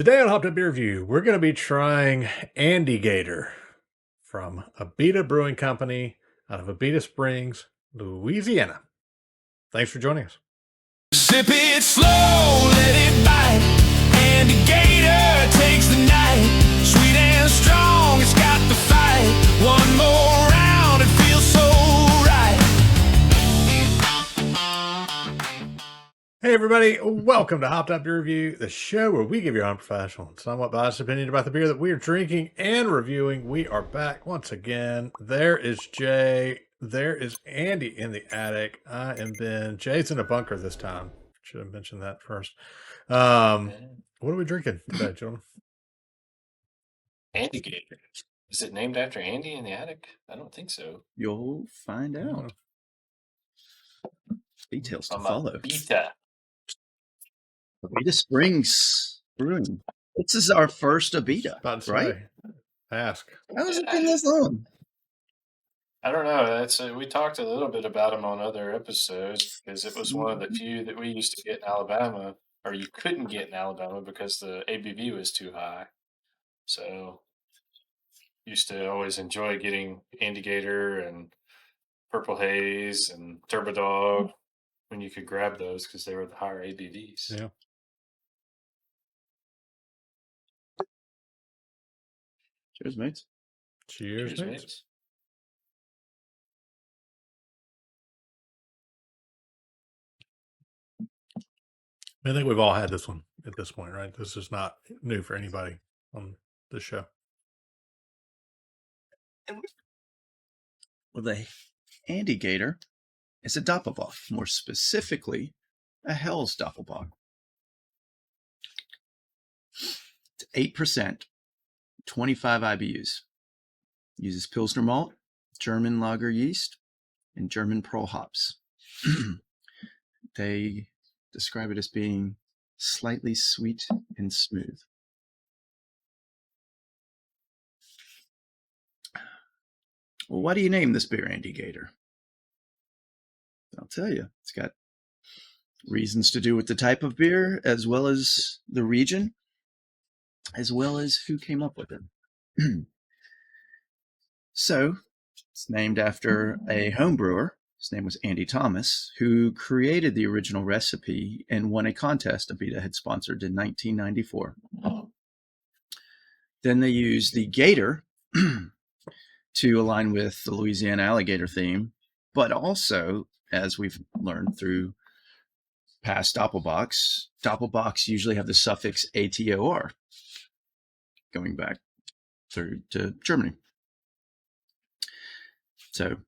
Today on Hopped Up Beer Review, we're going to be trying Andygator from Abita Brewing Company out of Abita Springs, Louisiana. Thanks for joining us. Sip it slow, let it bite. Andygator takes the night. Sweet and strong, it's got the fight. One more round, it feels so right. Hey everybody, welcome to Hopped Up Beer Review, the show where we give you our unprofessional and somewhat biased opinion about the beer that we are drinking and reviewing. We are back once again. There is Jay. There is Andy in the attic. I am Ben. Jay's in a bunker this time. Should have mentioned that first. What are we drinking today, gentlemen? Andygator. Is it named after Andy in the attic? I don't think so. You'll find out. Details to follow. Abita Springs Brewing. This is our first Abita, right? Ask. How has it been this long? I don't know. We talked a little bit about them on other episodes because it was one of the few that we used to get in Alabama, or you couldn't get in Alabama because the ABV was too high. So used to always enjoy getting Andygator and Purple Haze and Turbo Dog when you could grab those because they were the higher ABVs. Yeah. Cheers, mates. Cheers, mates. I think we've all had this one at this point, right? This is not new for anybody on this show. Well, the Andygator is a Dopplebock, more specifically, a Hell's Dopplebock. It's 8%, 25 IBUs. Uses Pilsner malt, German lager yeast, and German pearl hops. They describe it as being slightly sweet and smooth. Well, why do you name this beer Andygator? I'll tell you. It's got reasons to do with the type of beer, as well as the region, as well as who came up with it. So, it's named after a home brewer. His name was Andy Thomas, who created the original recipe and won a contest Abita had sponsored in 1994. Then they used the gator to align with the Louisiana alligator theme, but also, as we've learned through past Dopplebocks usually have the suffix ATOR, going back through to Germany. So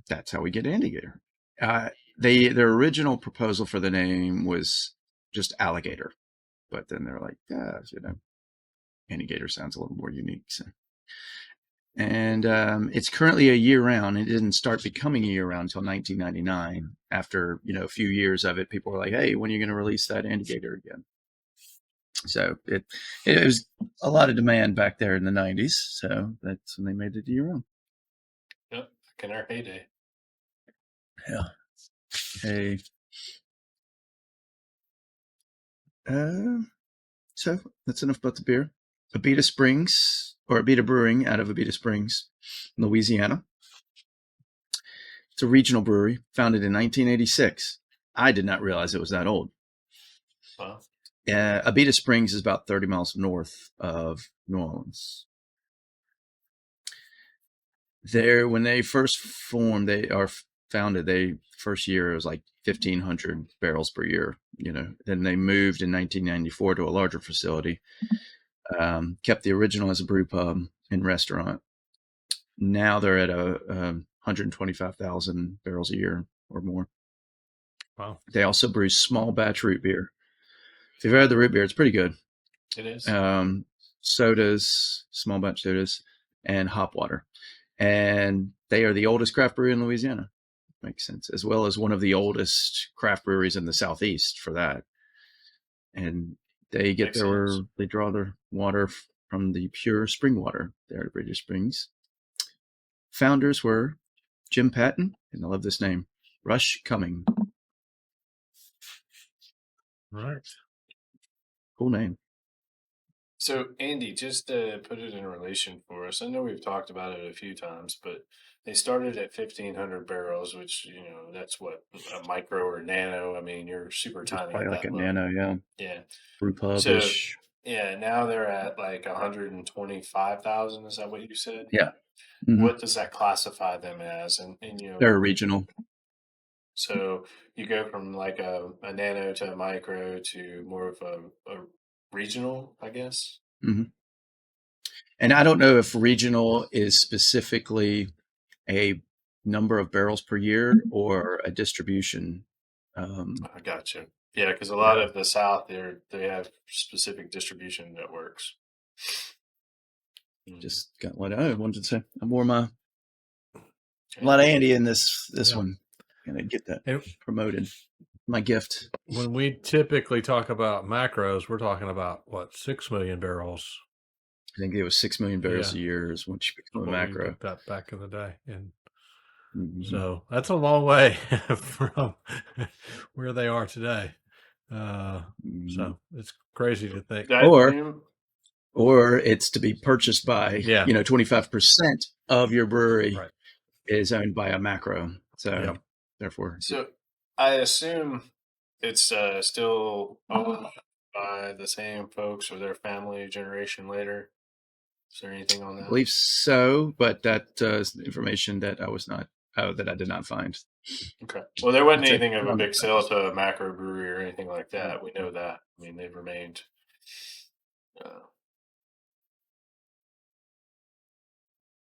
that's how we get Andygator. Their original proposal for the name was just alligator, but then they're like, Andygator sounds a little more unique. So. And it's currently a year-round. It didn't start becoming a year-round until 1999. After a few years of it, people were like, "Hey, when are you going to release that Andygator again?" So it was a lot of demand back there in the 90s. So that's when they made it a year-round. Yep, in our heyday. Yeah. Hey. So that's enough about the beer. Abita Springs, or Abita Brewing out of Abita Springs, Louisiana. It's a regional brewery founded in 1986. I did not realize it was that old. Wow. Abita Springs is about 30 miles north of New Orleans. When they first formed, first year it was like 1,500 barrels per year. Then they moved in 1994 to a larger facility. Kept the original as a brew pub and restaurant. Now they're at 125,000 barrels a year or more. Wow. They also brew small batch root beer. If you've had the root beer, it's pretty good. It is. Sodas, small batch sodas, and hop water. And they are the oldest craft brewery in Louisiana. Makes sense. As well as one of the oldest craft breweries in the Southeast for that. And they draw their water from the pure spring water there at British Springs. Founders were Jim Patton, and I love this name, Rush Cumming. Right. Cool name. So, Andy, just to put it in relation for us, I know we've talked about it a few times, but they started at 1,500 barrels, which, that's what, a micro or nano. I mean, you're super It's tiny probably at like that a level. nano, yeah, Yeah. brew pub So, ish. yeah, now they're at like 125,000. Is that what you said? Yeah. Hmm. What does that classify them as? And They're regional. so you go from like a nano to a micro to more of a regional, I guess. Hmm. And I don't know if regional is specifically a number of barrels per year or a distribution. I gotcha. Yeah, because a lot Yeah, of the South, they have specific distribution networks. Mm. just got what I wanted to say. I'm more a Okay. lot of Andy in this Yeah. one. Gonna get that And promoted. My gift. when we typically talk about macros, we're talking about what, 6 million barrels. I think it was 6 million barrels Yeah. a year is once you become a What we macro. looked at back in the day. And Mhm. so that's a long way from where they are today. Mhm. So it's crazy to think. I Or assume, it's to be purchased by, Yeah. 25% of your brewery Right. is owned by a macro. So Yep. therefore, so I assume it's still owned by the same folks or their family generation later. Is there anything on I that? believe so, but that is information that that I did not find. Okay. Well, there wasn't It's a anything of a um, big sale to a macro brewery or anything like that. We know that. I mean, they've remained. Uh,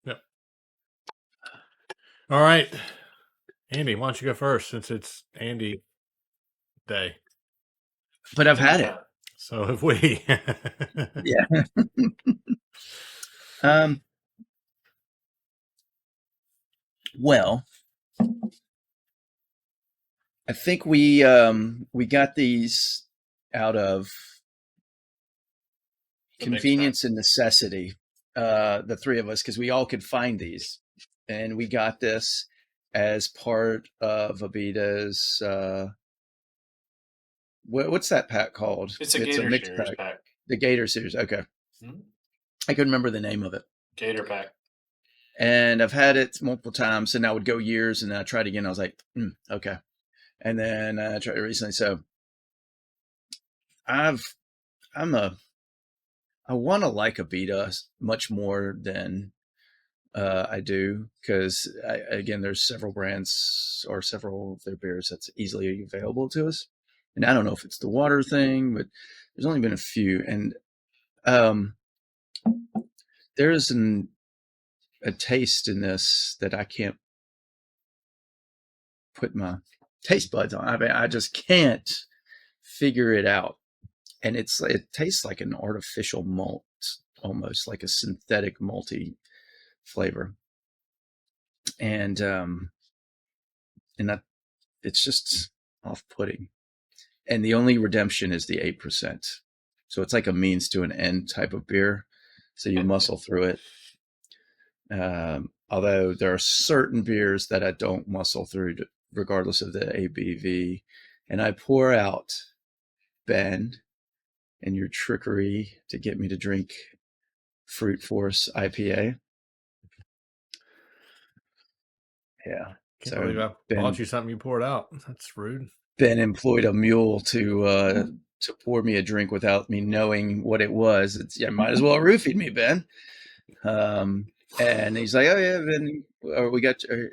Yep. All right. Andy, why don't you go first since it's Andy Day? but I've had it. anytime. So have we. Yeah. Um, well, I think we got these out of The mixed convenience and necessity, the three of us, because we all could find these, and we got this as part of Abita's. What's that pack called? It's a It's a Gator mixed Series pack, pack. the Gator series. Okay, Hmm? I couldn't remember the name of it, Gator pack. and I've had it multiple times, and I would go years, and then I tried again. I was like, okay, and then I tried it recently. So I've I'm a I want to like Abita much more than I do because again, there's several brands or several of their beers that's easily available to us, and I don't know if it's the water thing, but there's only been a few, and um, there's a taste in this that I can't put my taste buds on. I mean, I just can't figure it out, and it tastes like an artificial malt, almost like a synthetic malty flavor, and that it's just off-putting. And the only redemption is the 8%. So it's like a means to an end type of beer. So you muscle through it. Although there are certain beers that I don't muscle through, regardless of the ABV. And I pour out, Ben, and your trickery to get me to drink Fruit Force IPA. Yeah. Can't So believe I bought you something you poured out. That's rude. Ben employed a mule to pour me a drink without me knowing what it was. Might as well roofied me, Ben. And he's like, "Oh yeah, Ben,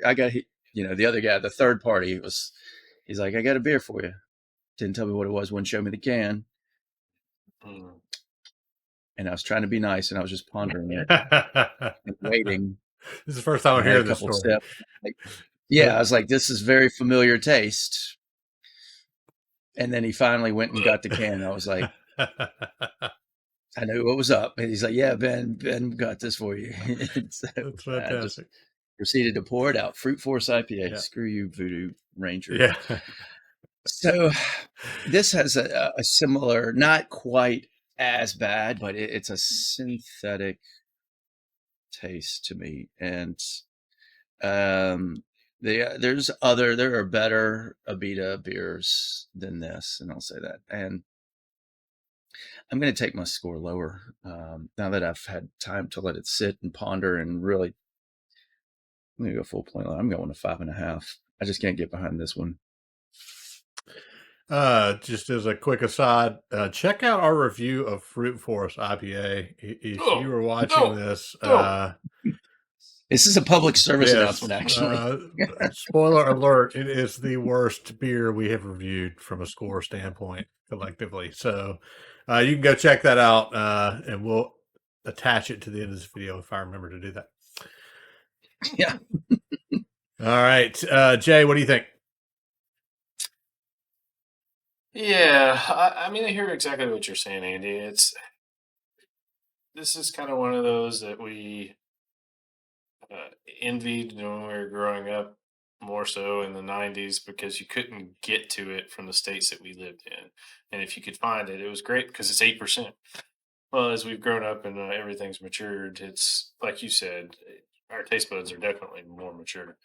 I got, the other guy, the third party he's like, I got a beer for you. Didn't tell me what it was. Wouldn't show me the can. Mm. And I was trying to be nice, and I was just pondering it and waiting. This is the first time I'm I had hearing a this couple story. steps. I was like, this is very familiar taste. And then he finally went and got the can. I was like, I knew what was up. And he's like, yeah, Ben got this for you. So That's I just fantastic. proceeded to pour it out. Fruit Force IPA. Yeah. Screw you, Voodoo Ranger. Yeah. So this has a similar, not quite as bad, but it's a synthetic taste to me. And there are better Abita beers than this, and I'll say that. And I'm going to take my score lower now that I've had time to let it sit and ponder and really. I'm going to go full point. I'm going to 5.5. I just can't get behind this one. Just as a quick aside, check out our review of Fruit Forest IPA. If you were watching this, this is a public service announcement, actually. Spoiler alert, it is the worst beer we have reviewed from a score standpoint collectively. So you can go check that out, and we'll attach it to the end of this video if I remember to do that. Yeah. All right. Jay, what do you think? Yeah, I mean, I hear exactly what you're saying, Andy. This is kind of one of those that we envied when we were growing up, more so in the 90s, because you couldn't get to it from the states that we lived in. And if you could find it, it was great because it's 8%. Well, as we've grown up and everything's matured, it's like you said, our taste buds are definitely more mature.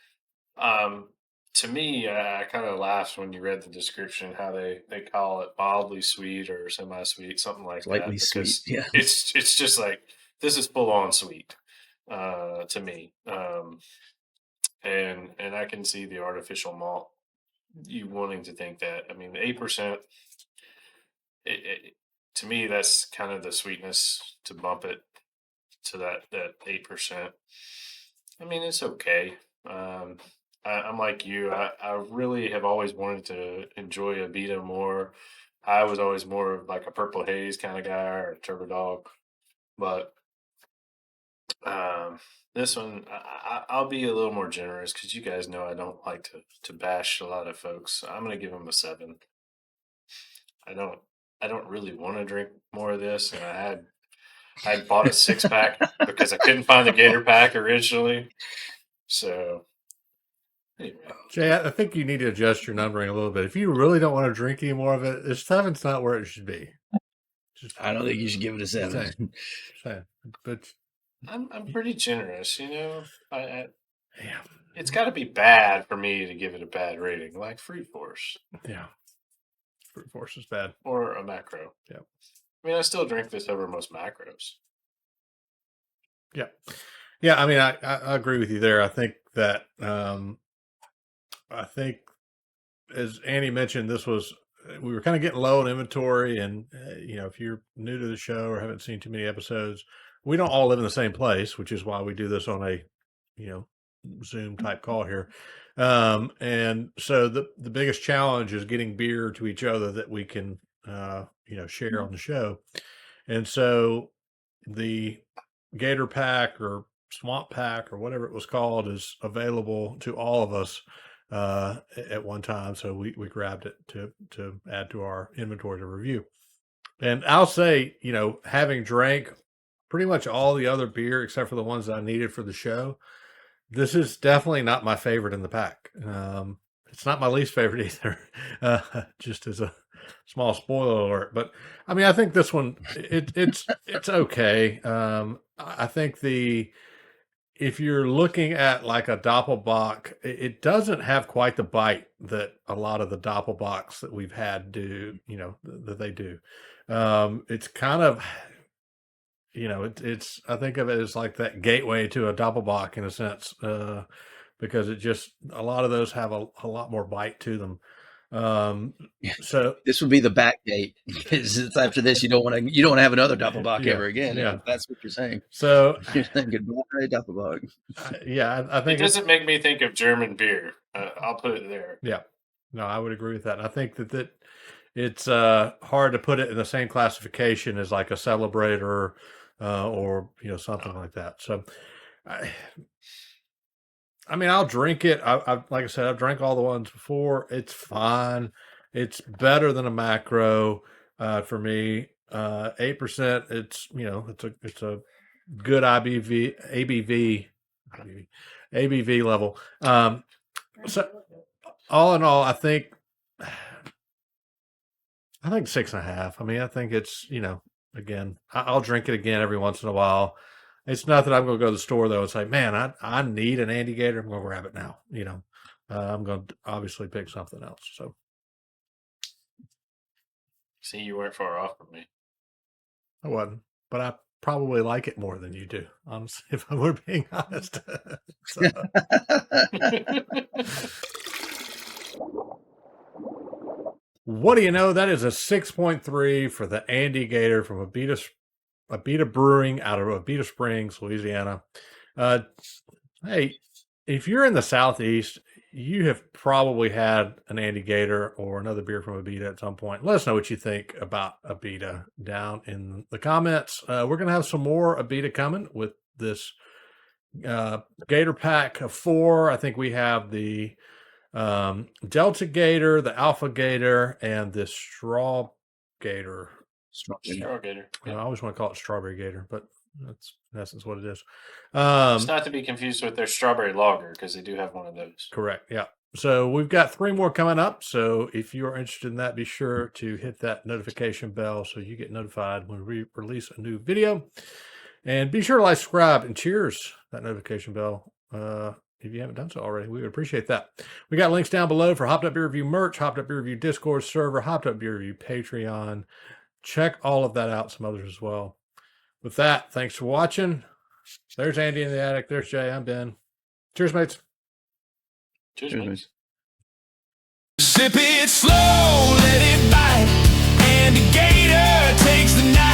To me, I kind of laughed when you read the description how they call it mildly sweet or semi-sweet, something like Slightly that. sweet, Because yeah. it's just like this is full on sweet to me, and I can see the artificial malt. You wanting to think that? I mean, 8%. To me, that's kind of the sweetness to bump it to that 8%. I mean, it's okay. I'm like you. I really have always wanted to enjoy Abita more. I was always more of like a Purple Haze kind of guy or a Turbo Dog, but this one I'll be a little more generous because you guys know I don't like to bash a lot of folks. I'm gonna give him a 7. I don't really want to drink more of this, and I had bought a 6-pack because I couldn't find the Gator pack originally. So, anyway. Jay, I think you need to adjust your numbering a little bit. If you really don't want to drink any more of it, this 7's not where it should be. I don't think you should give it a 7. Saying. But I'm pretty generous, you know. yeah. It's got to be bad for me to give it a bad rating, like Fruit Force. Yeah. Fruit Force is bad. Or a macro. Yeah. I mean, I still drink this over most macros. Yeah. Yeah, I mean, I agree with you there. I think that, as Andy mentioned, we were kind of getting low in inventory. And, if you're new to the show or haven't seen too many episodes, we don't all live in the same place, which is why we do this on a, Zoom type call here. And so the biggest challenge is getting beer to each other that we can, share on the show. And so the Gator pack or Swamp pack or whatever it was called is available to all of us at one time. So we grabbed it to add to our inventory to review. And I'll say, having drank pretty much all the other beer except for the ones that I needed for the show, this is definitely not my favorite in the pack. It's not my least favorite either, just as a small spoiler alert. But I mean, I think this one, it's okay. I think if you're looking at like a Dopplebock, it doesn't have quite the bite that a lot of the Dopplebocks that we've had do, that they do. It's kind of, it's I think of it as like that gateway to a Dopplebock in a sense, because a lot of those have a lot more bite to them. So this would be the back gate because after this you don't want to have another Dopplebock ever again. Yeah, that's what you're saying. So you're saying goodbye, Dopplebock. I think it doesn't make me think of German beer. I'll put it there. Yeah, no, I would agree with that. And I think that it's hard to put it in the same classification as like a Celebrator or something like that. So I mean, I'll drink it. Like I said, I've drank all the ones before. It's fine. It's better than a macro for me. 8%. It's it's a good ABV level. So all in all, I think 6.5. I mean, I think it's again, I'll drink it again every once in a while. It's not that I'm going to go to the store though and say, man, I need an Andygator. I'm going to grab it now. I'm going to obviously pick something else. So, see, you weren't far off from me. I wasn't, but I probably like it more than you do, honestly, if I were being honest. So, what do you know? That is a 6.3 for the Andygator from Abita Brewing out of Abita Springs, Louisiana. Hey, if you're in the Southeast, you have probably had an Andygator or another beer from Abita at some point. Let us know what you think about Abita down in the comments. We're going to have some more Abita coming with this Gator pack of 4. I think we have the Delta Gator, the Alpha Gator, and this Straw Gator. Straw Gator. I always want to call it Strawberry Gator, but that's in essence what it is. It's not to be confused with their Strawberry Lager, because they do have one of those. Correct. Yeah. So we've got 3 more coming up. So if you are interested in that, be sure to hit that notification bell so you get notified when we release a new video. And be sure to like, subscribe, and cheers that notification bell. If you haven't done so already, we would appreciate that. We got links down below for Hopped Up Beer Review merch, Hopped Up Beer Review Discord server, Hopped Up Beer Review Patreon. Check all of that out, some others as well. With that, thanks for watching. There's Andy in the attic. There's Jay. I'm Ben. Cheers, mates. Cheers, mates. Sip it slow, let it bite. Andygator takes the night.